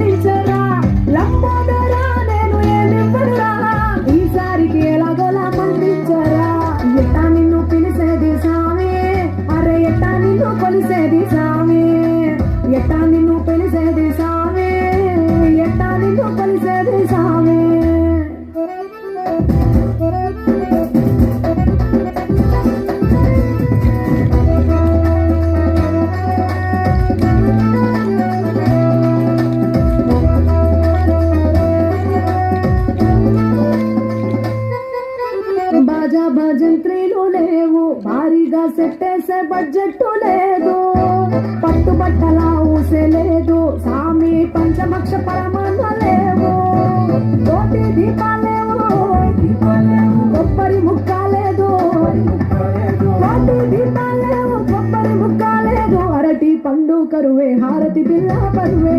మన్నించరా లంబోదరా నేను ఏమివ్వరా ఈసారికి ఎలాగోలా మన్నించరా ఎట్టా నిన్ను పిలిసేది సామి అరే ఎట్టా నిన్ను కొలిసేది సామి ఎట్టా నిన్ను పిలిసేది సామి ఎట్టా నిన్ను కొలిసేది సామి బాజా భజంత్రీలు లేవు భారీగా సెట్టేసే బడ్జెట్ లేదు పట్టుబట్టలా ఊసే లేదు సామి పంచమక్ష పరమాన్న లేవు కోటి దీపాలేవు కొబ్బరి ముక్క లేదు కోటి దీపాలేవు కొబ్బరి ముక్క లేదు అరటి పండు కరువే హారతి బిల్ల పరువే